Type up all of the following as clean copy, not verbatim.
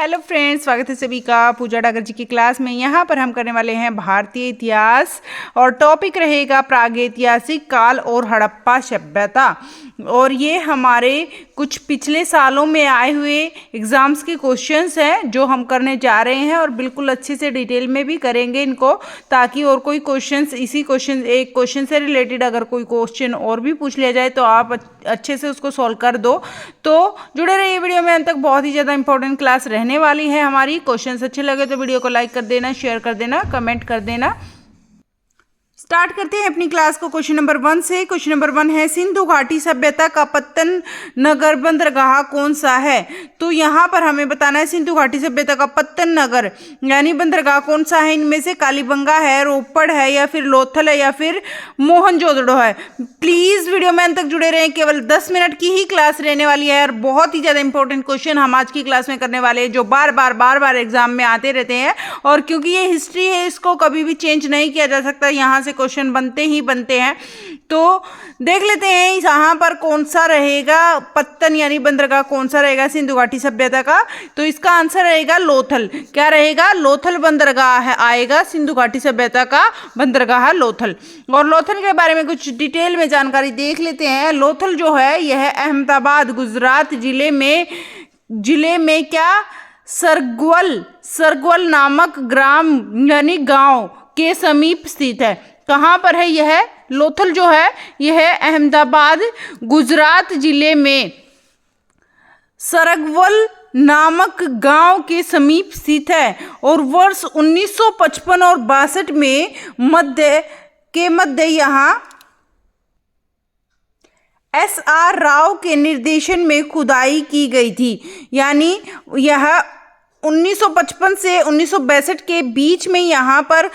Hello friends, स्वागत है सभी का पूजा डागर जी की क्लास में। यहाँ पर हम करने वाले हैं भारतीय इतिहास और टॉपिक रहेगा प्रागैतिहासिक काल और हड़प्पा सभ्यता। और ये हमारे कुछ पिछले सालों में आए हुए एग्ज़ाम्स के क्वेश्चंस हैं जो हम करने जा रहे हैं और बिल्कुल अच्छे से डिटेल में भी करेंगे इनको, ताकि और कोई क्वेश्चंस एक क्वेश्चन से रिलेटेड अगर कोई क्वेश्चन और भी पूछ लिया जाए तो आप अच्छे से उसको सॉल्व कर दो। तो जुड़े रहिए वीडियो में, अंत तक बहुत ही ज़्यादा इंपॉर्टेंट क्लास रहने वाली है हमारी। क्वेश्चंस अच्छे लगे तो वीडियो को लाइक कर देना, शेयर कर देना, कमेंट कर देना। स्टार्ट करते हैं अपनी क्लास को क्वेश्चन नंबर 1 से। क्वेश्चन नंबर 1 है, सिंधु घाटी सभ्यता का पत्तन नगर बंदरगाह कौन सा है? तो यहाँ पर हमें बताना है सिंधु घाटी सभ्यता का पत्तन नगर यानी बंदरगाह कौन सा है। इनमें से कालीबंगा है, रोपड़ है, या फिर लोथल है, या फिर मोहनजोदड़ो है। प्लीज वीडियो में अंत तक जुड़े रहें, केवल 10 मिनट की ही क्लास रहने वाली है और बहुत ही ज्यादा इंपॉर्टेंट क्वेश्चन हम आज की क्लास में करने वाले हैं जो बार बार एग्जाम में आते रहते हैं। और क्योंकि ये हिस्ट्री है, इसको कभी भी चेंज नहीं किया जा सकता, यहाँ से क्वेश्चन बनते ही बनते हैं। तो देख लेते हैं यहाँ पर कौन सा रहेगा पत्तन यानी बंदरगाह कौन सा रहेगा सिंधु घाटी सभ्यता का। तो इसका आंसर रहेगा लोथल। क्या रहेगा? लोथल बंदरगाह है आएगा सिंधु घाटी सभ्यता का बंदरगाह लोथल। और लोथल के बारे में कुछ डिटेल में जानकारी देख लेते हैं। लोथल जो है यह अहमदाबाद गुजरात जिले में क्या सरगवल नामक ग्राम यानी गांव के समीप स्थित है। कहाँ पर है यह? लोथल जो है यह अहमदाबाद गुजरात जिले में सरगवल नामक गांव के समीप स्थित है। और वर्ष 1955 और 62 में मध्य यहाँ SR राव के निर्देशन में खुदाई की गई थी। यानी यह 1955 से 1962 के बीच में यहाँ पर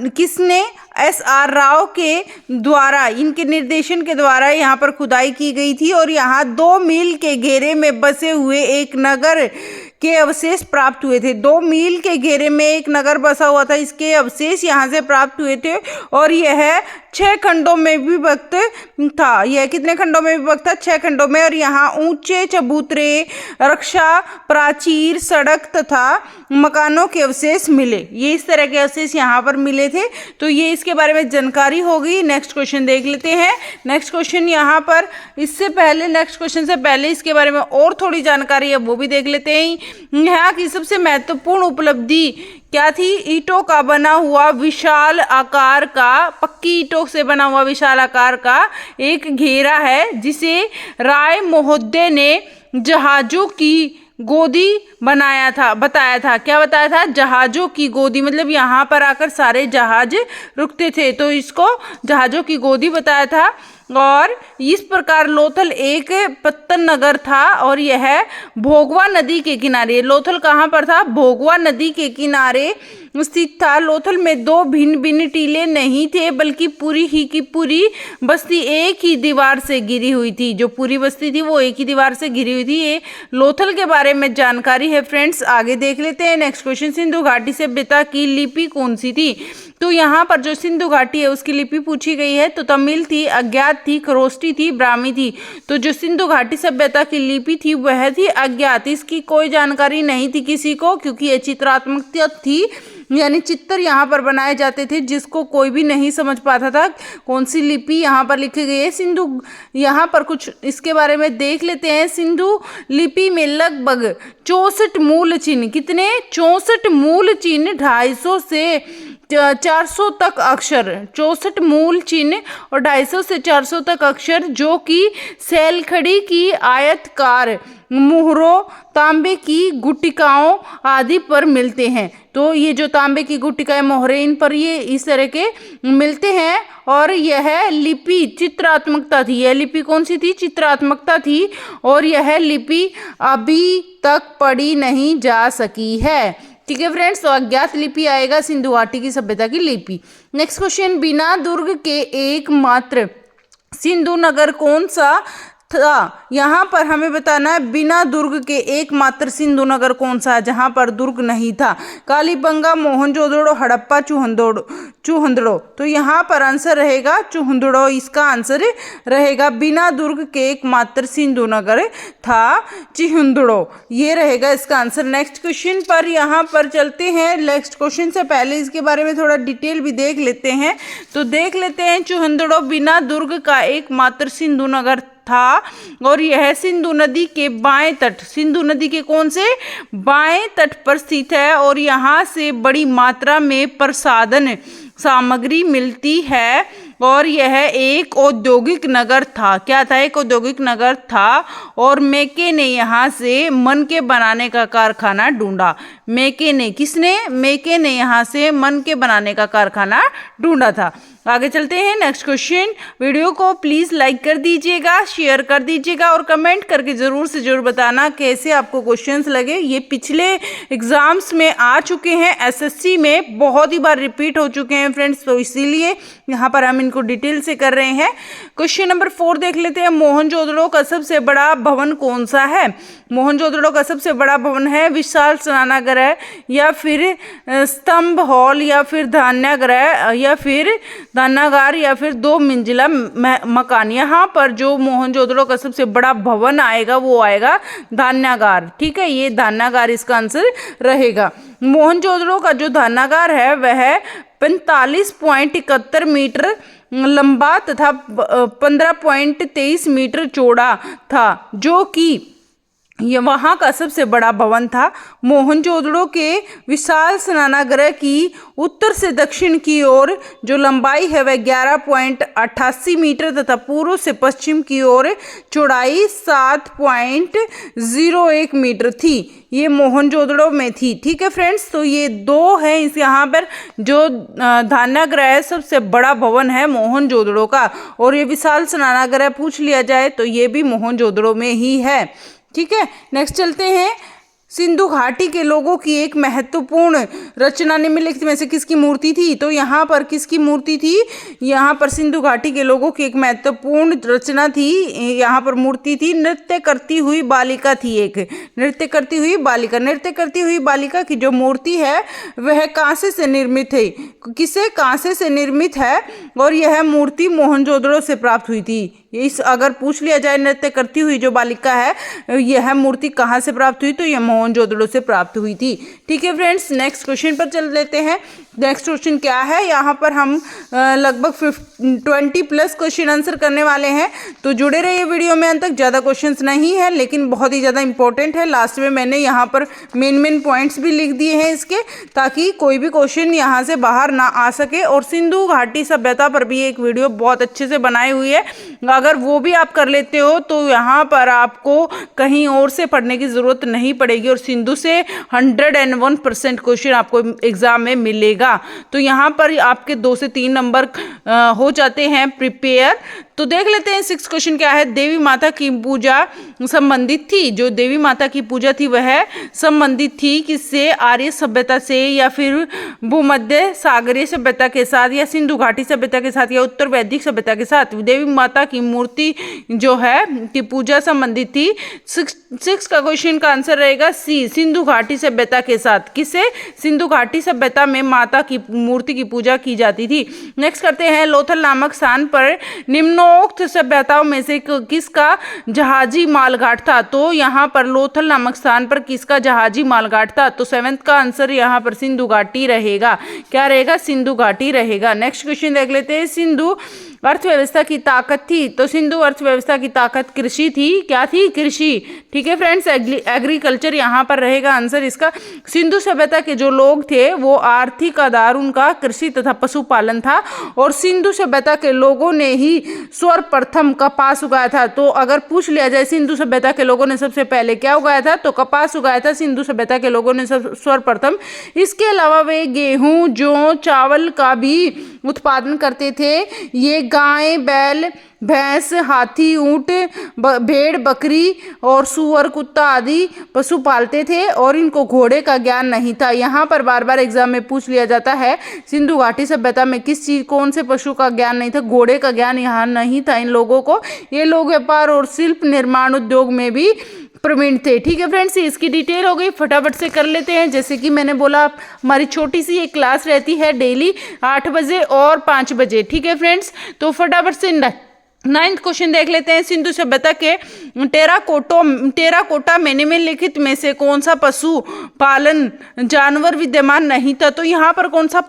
किसने? SR राव के द्वारा, इनके निर्देशन के द्वारा यहाँ पर खुदाई की गई थी। और यहाँ 2 मील के घेरे में बसे हुए एक नगर के अवशेष प्राप्त हुए थे। 2 मील के घेरे में एक नगर बसा हुआ था, इसके अवशेष यहाँ से प्राप्त हुए थे। और यह 6 खंडों में विभक्त था। यह कितने खंडों में विभक्त था? 6 खंडों में। और यहाँ ऊंचे चबूतरे, रक्षा प्राचीर, सड़क तथा मकानों के अवशेष मिले। ये इस तरह के अवशेष यहाँ पर मिले थे। तो ये इसके बारे में जानकारी होगी। नेक्स्ट क्वेश्चन देख लेते हैं। नेक्स्ट क्वेश्चन यहाँ पर नेक्स्ट क्वेश्चन से पहले इसके बारे में और थोड़ी जानकारी है, वो भी देख लेते हैं। यहाँ की सबसे महत्वपूर्ण उपलब्धि क्या थी? ईंटों का बना हुआ विशाल आकार का, पक्की ईंटों से बना हुआ विशाल आकार का एक घेरा है, जिसे राय महोदय ने जहाजों की गोदी बताया था। क्या बताया था? जहाजों की गोदी, मतलब यहाँ पर आकर सारे जहाज रुकते थे, तो इसको जहाजों की गोदी बताया था। और इस प्रकार लोथल एक पत्तन नगर था और यह भोगवा नदी के किनारे। लोथल कहाँ पर था? भोगवा नदी के किनारे स्थित था। लोथल में 2 भिन्न भिन्न टीले नहीं थे, बल्कि पूरी ही की पूरी बस्ती एक ही दीवार से घिरी हुई थी। जो पूरी बस्ती थी वो एक ही दीवार से घिरी हुई थी। ये लोथल के बारे में जानकारी है फ्रेंड्स। आगे देख लेते हैं नेक्स्ट क्वेश्चन। सिंधु घाटी सभ्यता की लिपि कौन सी थी? तो यहाँ पर जो सिंधु घाटी है उसकी लिपि पूछी गई है। तो तमिल थी, अज्ञात थी, खरोष्टी थी, ब्राह्मी थी। तो जो सिंधु घाटी सभ्यता की लिपि थी वह थी अज्ञात। इसकी कोई जानकारी नहीं थी किसी को, क्योंकि ये चित्रात्मक थी, यानी चित्र यहाँ पर बनाए जाते थे जिसको कोई भी नहीं समझ पाता था कौन सी लिपि यहाँ पर लिखी गई है। सिंधु, यहाँ पर कुछ इसके बारे में देख लेते हैं। सिंधु लिपि में लगभग 64 मूल चिन्ह, कितने? 64 मूल चिन्ह, 250 से 400 तक अक्षर, 64 मूल चिन्ह और 250 से 400 तक अक्षर, जो कि सैलखड़ी की आयतकार मुहरों, तांबे की गुटिकाओं आदि पर मिलते हैं। तो ये जो तांबे की गुटिकाएं, मोहरे, इन पर ये इस तरह के मिलते हैं। और यह लिपि चित्रात्मकता थी। यह लिपि कौन सी थी? चित्रात्मकता थी। और यह लिपि अभी तक पढ़ी नहीं जा सकी है। ठीक है फ्रेंड्स, तो अज्ञात लिपि आएगा सिंधु घाटी की सभ्यता की लिपि। नेक्स्ट क्वेश्चन, बिना दुर्ग के एकमात्र सिंधु नगर कौन सा था। यहाँ पर हमें बताना है बिना दुर्ग के एकमात्र सिंधु नगर कौन सा है जहाँ पर दुर्ग नहीं था। कालीबंगा, मोहनजोदड़ो, हड़प्पा, चूहंदड़ो। तो यहाँ पर आंसर रहेगा चूहंदड़ो, इसका आंसर रहेगा। बिना दुर्ग के एकमात्र सिंधु नगर था चूहंदड़ो, ये रहेगा इसका आंसर। नेक्स्ट क्वेश्चन पर यहाँ पर चलते हैं। नेक्स्ट क्वेश्चन से पहले इसके बारे में थोड़ा डिटेल भी देख लेते हैं। तो देख लेते हैं, चूहंदड़ो बिना दुर्ग का एकमात्र सिंधु नगर था और यह सिंधु नदी के बाएं तट, सिंधु नदी के कौन से बाएं तट पर स्थित है और यहाँ से बड़ी मात्रा में प्रसाधन सामग्री मिलती है और यह एक औद्योगिक नगर था। क्या था? एक औद्योगिक नगर था और मेके ने यहाँ से मन के बनाने का कारखाना ढूंढा। मेके ने, किसने? मेके ने यहाँ से मन के बनाने का कारखाना ढूंढा था। आगे चलते हैं। Next question. वीडियो को प्लीज लाइक कर दीजिएगा, शेयर कर दीजिएगा और कमेंट करके जरूर से जरूर बताना कैसे आपको क्वेश्चंस लगे। ये पिछले एग्जाम्स में आ चुके हैं, एसएससी में बहुत ही बार रिपीट हो चुके हैं फ्रेंड्स, तो इसीलिए यहाँ पर हम इनको डिटेल से कर रहे हैं। क्वेश्चन नंबर 4 देख लेते हैं। मोहनजोदड़ो का सबसे बड़ा भवन कौन सा है? मोहनजोदड़ो का सबसे बड़ा भवन है विशाल स्नानागार या फिर स्तंभ हॉल या फिर धान्यागार या फिर धान्यागार या फिर 2 मंजिला मकान। यहाँ पर जो मोहनजोदड़ो का सबसे बड़ा भवन आएगा वो आएगा धान्यागार। ठीक है, ये धान्यागार इसका आंसर रहेगा। मोहनजोदड़ो का जो धान्यागार है वह 45.71 मीटर लंबा तथा 15.23 मीटर चौड़ा था, जो कि ये वहाँ का सबसे बड़ा भवन था। मोहनजोदड़ो के विशाल स्नानागार की उत्तर से दक्षिण की ओर जो लंबाई है वह 11.88 मीटर तथा पूर्व से पश्चिम की ओर चौड़ाई 7.01 मीटर थी। ये मोहनजोदड़ो में थी। ठीक है फ्रेंड्स, तो ये 2 है इस यहाँ पर जो धान्यागार सबसे बड़ा भवन है मोहनजोदड़ो का, और ये विशाल स्नानागार पूछ लिया जाए तो ये भी मोहनजोदड़ो में ही है। ठीक है, नेक्स्ट चलते हैं। सिंधु घाटी के लोगों की एक महत्वपूर्ण रचना निम्नलिखित में से किसकी मूर्ति थी? तो यहाँ पर किसकी मूर्ति थी? यहाँ पर सिंधु घाटी के लोगों की एक महत्वपूर्ण रचना थी, यहाँ पर मूर्ति थी। नृत्य करती हुई बालिका थी, एक नृत्य करती हुई बालिका। नृत्य करती हुई बालिका की जो मूर्ति है वह कांसे से निर्मित है। किसे? कांसे से निर्मित है और यह मूर्ति मोहनजोदड़ो से प्राप्त हुई थी। इस अगर पूछ लिया जाए नृत्य करती हुई जो बालिका है यह मूर्ति कहाँ से प्राप्त हुई, तो यह मोहनजोदड़ो से प्राप्त हुई थी। ठीक है फ्रेंड्स, नेक्स्ट क्वेश्चन पर चल लेते हैं। नेक्स्ट क्वेश्चन क्या है? यहाँ पर हम लगभग 20 प्लस क्वेश्चन आंसर करने वाले हैं, तो जुड़े रहिए वीडियो में अंत तक। ज़्यादा क्वेश्चंस नहीं है लेकिन बहुत ही ज़्यादा इंपॉर्टेंट है। लास्ट में मैंने यहाँ पर मेन पॉइंट्स भी लिख दिए हैं इसके, ताकि कोई भी क्वेश्चन यहाँ से बाहर ना आ सके। और सिंधु घाटी सभ्यता पर भी एक वीडियो बहुत अच्छे से बनाई हुई है, अगर वो भी आप कर लेते हो तो यहाँ पर आपको कहीं और से पढ़ने की ज़रूरत नहीं पड़ेगी और सिंधु से 101% क्वेश्चन आपको एग्जाम में मिलेगा। तो यहाँ पर आपके 2 से 3 नंबर हो जाते हैं प्रिपेयर। तो देख लेते हैं 6 क्वेश्चन क्या है। देवी माता की पूजा संबंधित थी, जो देवी माता की पूजा थी वह संबंधित थी किससे? आर्य सभ्यता से या फिर भूमध्य सागरीय सभ्यता के साथ या सिंधु घाटी सभ्यता के साथ या उत्तर वैदिक सभ्यता के साथ। देवी माता की मूर्ति जो है की पूजा संबंधित थी। 6 का क्वेश्चन का आंसर रहेगा सी, सिंधु घाटी सभ्यता के साथ। किससे? सिंधु घाटी सभ्यता में माता की मूर्ति की पूजा की जाती थी। नेक्स्ट करते हैं। लोथल नामक स्थान पर निम्नोक्त सभ्यताओं में से किसका जहाजी मालघाट था? तो यहाँ पर लोथल नामक स्थान पर किसका जहाजी मालघाट था? तो 7th का आंसर यहाँ पर सिंधु घाटी रहेगा। क्या रहेगा? सिंधु घाटी रहेगा। नेक्स्ट क्वेश्चन देख लेते हैं। सिंधु अर्थव्यवस्था की ताकत थी, तो सिंधु अर्थव्यवस्था की ताकत कृषि थी। क्या थी? कृषि। ठीक है फ्रेंड्स, एग्रीकल्चर यहाँ पर रहेगा आंसर इसका। सिंधु सभ्यता के जो लोग थे वो आर्थिक आधार उनका कृषि तथा पशुपालन था और सिंधु सभ्यता के लोगों ने ही सर्वप्रथम कपास उगाया था। तो अगर पूछ लिया जाए सिंधु सभ्यता के लोगों ने सबसे पहले क्या उगाया था, तो कपास उगाया था सिंधु सभ्यता के लोगों ने सर्वप्रथम। इसके अलावा वे गेहूं, जौ, चावल का भी उत्पादन करते थे। ये गाय, बैल, भैंस, हाथी, ऊंट, भेड़, बकरी और सूअर, कुत्ता आदि पशु पालते थे और इनको घोड़े का ज्ञान नहीं था। यहाँ पर बार बार एग्जाम में पूछ लिया जाता है सिंधु घाटी सभ्यता में किस चीज, कौन से पशु का ज्ञान नहीं था? घोड़े का ज्ञान यहाँ नहीं था इन लोगों को। ये लोग व्यापार और शिल्प निर्माण उद्योग में भी प्रवीण थे। ठीक है फ्रेंड्स, इसकी डिटेल हो गई, फटाफट से कर लेते हैं। जैसे कि मैंने बोला हमारी छोटी सी एक क्लास रहती है डेली 8 बजे और 5 बजे। ठीक है फ्रेंड्स, तो फटाफट से 9th क्वेश्चन देख लेते हैं। सिंधु सभ्यता के टेराकोटा में निम्नलिखित में से कौन सा पशु पालन जानवर विद्यमान नहीं था? तो यहाँ पर कौन सा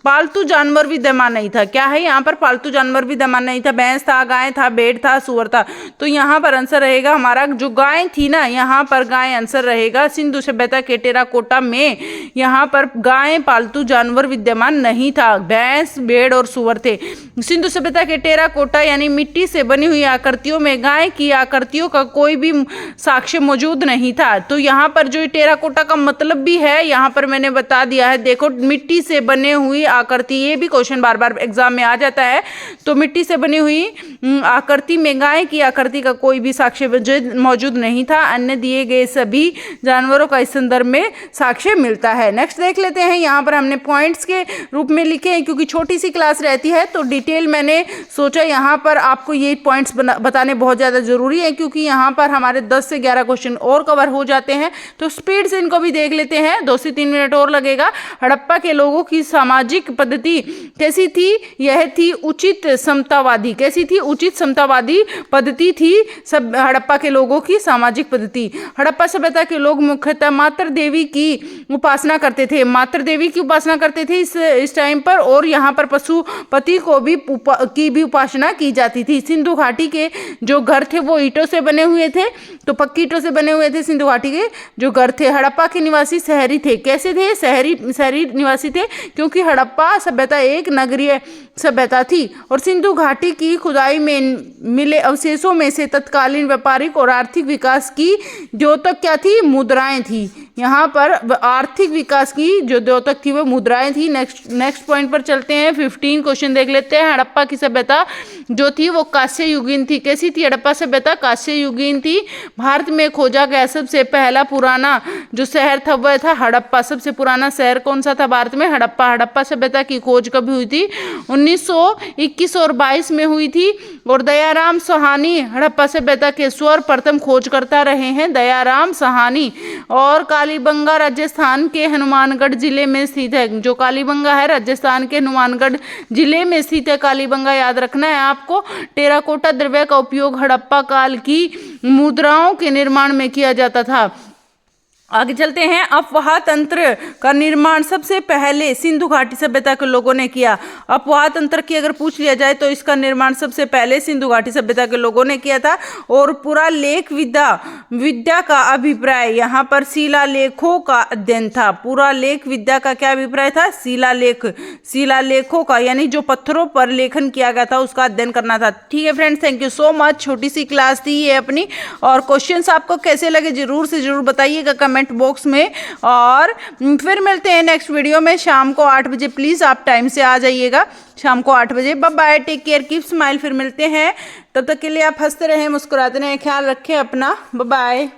पालतू जानवर विद्यमान नहीं था? क्या है यहाँ पर? पालतू जानवर विद्यमान नहीं था। भैंस था, गाय था, भेड़ था, सूअर था। तो यहाँ पर आंसर रहेगा हमारा जो गाय थी ना, यहाँ पर गाय आंसर रहेगा। सिंधु सभ्यता के टेराकोटा में यहाँ पर गाय पालतू जानवर विद्यमान नहीं था, भैंस, भेड़ और सूअर थे। सिंधु सभ्यता के टेराकोटा यानी मिट्टी से बनी हुई आकृतियों में गाय की आकृतियों का कोई भी साक्ष्य मौजूद नहीं था। तो यहाँ पर जो टेराकोटा का मतलब भी है यहाँ पर मैंने बता दिया है। देखो, मिट्टी से बने हुई आकृति, ये भी क्वेश्चन बार बार एग्जाम में आ जाता है। तो मिट्टी से बनी हुई आकृति में गाय की आकृति का कोई भी साक्ष्य मौजूद नहीं था। अन्य दिए गए सभी जानवरों का इस संदर्भ में साक्ष्य मिलता है। नेक्स्ट देख लेते हैं। यहाँ पर हमने पॉइंट्स के रूप में लिखे हैं क्योंकि छोटी सी क्लास रहती है, तो डिटेल मैंने सोचा यहाँ पर आपको ये पॉइंट्स बताने बहुत ज़्यादा जरूरी है क्योंकि यहाँ पर हमारे 10 से 11 क्वेश्चन और कवर हो जाते हैं। तो स्पीड से इनको भी देख लेते हैं, 2 से 3 मिनट और लगेगा। हड़प्पा के लोगों की सामाजिक पद्धति कैसी थी? यह थी उचित समतावादी। कैसी थी? उचित समतावादी पद्धति थी सब हड़प्पा के लोगों की सामाजिक पद्धति। हड़प्पा सभ्यता के लोग मुख्यतः मातृ देवी की उपासना करते थे। मातृ देवी की उपासना करते थे इस टाइम पर, और यहाँ पर पशुपति को भी उपासना की जाती थी। सिंधु घाटी के जो घर थे वो ईंटों से बने हुए थे, तो पक्की ईंटों से बने हुए थे सिंधु घाटी के जो घर थे। हड़प्पा के निवासी शहरी थे। कैसे थे? शहरी निवासी थे क्योंकि हड़प्पा सभ्यता एक नगरीय सभ्यता थी और सिंधु घाटी की खुदाई में मिले अवशेषों में से तत्कालीन व्यापारिक और आर्थिक विकास की द्योतक क्या थी? मुद्राएं थी। यहाँ पर आर्थिक विकास की जो द्योतक थी वो मुद्राएं थी। नेक्स्ट पॉइंट पर चलते हैं। 15 क्वेश्चन देख लेते हैं। हड़प्पा की सभ्यता जो थी वो कांस्य युगीन थी। कैसी थी हड़प्पा सभ्यता? कांस्य युगीन थी। भारत में खोजा गया सबसे पहला पुराना जो शहर था वह था हड़प्पा। सबसे पुराना शहर कौन सा था भारत में? हड़प्पा। हड़प्पा सभ्यता की खोज कब हुई थी? 1921 और 22 में हुई थी। और दयाराम साहनी हड़प्पा सभ्यता के सर्वप्रथम खोजकर्ता रहे हैं, दयाराम साहनी। और कालीबंगा राजस्थान के हनुमानगढ़ जिले में स्थित है। जो कालीबंगा है राजस्थान के हनुमानगढ़ जिले में स्थित है। कालीबंगा याद रखना है आपको। टेराकोटा द्रव्य का उपयोग हड़प्पा काल की मुद्राओं के निर्माण में किया जाता था। आगे चलते हैं। अफवाह तंत्र का निर्माण सबसे पहले सिंधु घाटी सभ्यता के लोगों ने किया। अफवाह तंत्र की अगर पूछ लिया जाए तो इसका निर्माण सबसे पहले सिंधु घाटी सभ्यता के लोगों ने किया था। और पूरा लेख विद्या का अभिप्राय यहाँ पर शिलालेखों का अध्ययन था। पूरा लेख विद्या का क्या अभिप्राय था? शिलालेखों का, यानी जो पत्थरों पर लेखन किया गया था उसका अध्ययन करना था। ठीक है friends, thank you so much. छोटी सी क्लास थी ये अपनी, और क्वेश्चंस आपको कैसे लगे जरूर से जरूर बताइएगा कमेंट बॉक्स में। और फिर मिलते हैं नेक्स्ट वीडियो में शाम को 8 बजे। प्लीज आप टाइम से आ जाइएगा शाम को 8 बजे। Bye bye, take care, keep smile. फिर मिलते हैं, तब तक के लिए आप हंसते रहें, मुस्कुराते रहें, ख्याल रखें अपना। Bye bye.